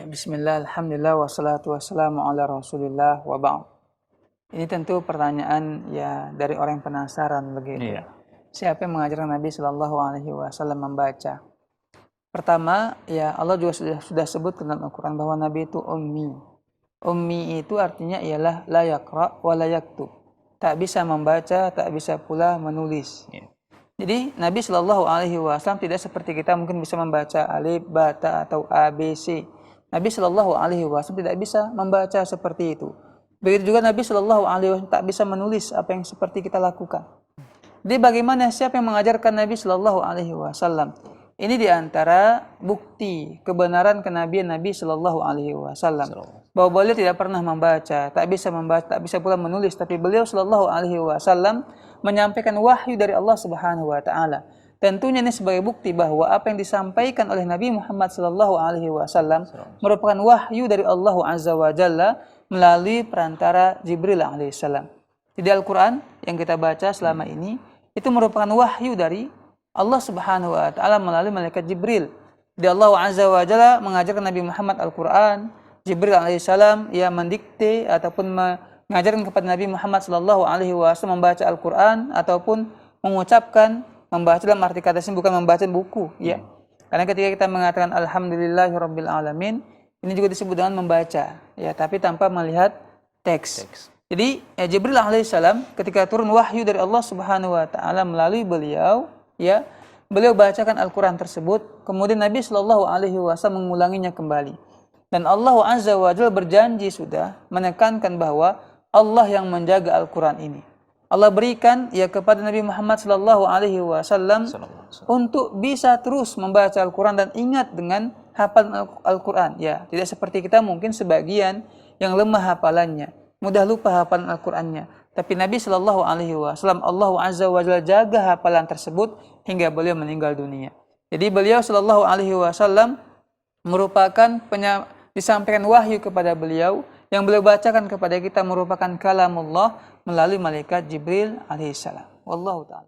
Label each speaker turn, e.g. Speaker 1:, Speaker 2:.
Speaker 1: Bismillah, alhamdulillah, wassalatu wassalamu ala rasulillah, wa ba'd. Ini tentu pertanyaan ya dari orang yang penasaran begitu.
Speaker 2: Iya.
Speaker 1: Siapa yang mengajarkan Nabi Shallallahu Alaihi Wasallam membaca? Pertama, ya Allah juga sudah sebut dalam Al-Quran bahwa Nabi itu ummi. Ummi itu artinya ialah la yaqra wa la yaktub. Tak bisa membaca, tak bisa pula menulis.
Speaker 2: Iya.
Speaker 1: Jadi Nabi Shallallahu Alaihi Wasallam tidak seperti kita mungkin bisa membaca alif, bata atau a, b, c. Nabi Shallallahu Alaihi Wasallam tidak bisa membaca seperti itu. Begitu juga Nabi Shallallahu Alaihi Wasallam tak bisa menulis apa yang seperti kita lakukan. Jadi bagaimana siapa yang mengajarkan Nabi Shallallahu Alaihi Wasallam? Ini diantara bukti kebenaran kenabian Nabi Shallallahu Alaihi Wasallam. Bahwa beliau tidak pernah membaca, tak bisa membaca, tak bisa pula menulis, tapi beliau Shallallahu Alaihi Wasallam menyampaikan wahyu dari Allah Subhanahu Wa Taala. Tentunya ini sebagai bukti bahwa apa yang disampaikan oleh Nabi Muhammad Sallallahu Alaihi Wasallam merupakan wahyu dari Allah Azza wa Jalla melalui perantara Jibril alaihissalam. Di Al-Quran yang kita baca selama ini itu merupakan wahyu dari Allah Subhanahu Wa Taala melalui malaikat Jibril. Di Allah Azza wa Jalla mengajarkan Nabi Muhammad Al-Quran, Jibril alaihissalam ia mendikte ataupun mengajarkan kepada Nabi Muhammad Sallallahu Alaihi Wasallam membaca Al-Quran ataupun mengucapkan. Membaca dalam arti kata sini bukan membaca buku, ya. Karena ketika kita mengatakan Alhamdulillahirabbil alamin, ini juga disebut dengan membaca, ya, tapi tanpa melihat teks. Jadi Jibril alaihissalam ketika turun wahyu dari Allah Subhanahu Wa Taala melalui beliau, ya, beliau bacakan Al-Quran tersebut, kemudian Nabi Shallallahu Alaihi Wasallam mengulanginya kembali. Dan Allah Azza wa Jalla berjanji sudah menekankan bahwa Allah yang menjaga Al-Quran ini. Allah berikan ya kepada Nabi Muhammad Sallallahu Alaihi Wasallam untuk bisa terus membaca Al-Quran dan ingat dengan hafalan Al-Quran. Ya, tidak seperti kita mungkin sebagian yang lemah hafalannya, mudah lupa hafalan Al-Qurannya. Tapi Nabi Sallallahu Alaihi Wasallam Allah Azza wa Jalla jaga hafalan tersebut hingga beliau meninggal dunia. Jadi beliau Sallallahu Alaihi Wasallam merupakan disampaikan wahyu kepada beliau. Yang beliau bacakan kepada kita merupakan kalamullah melalui malaikat Jibril alaihissalam. Wallahu ta'ala.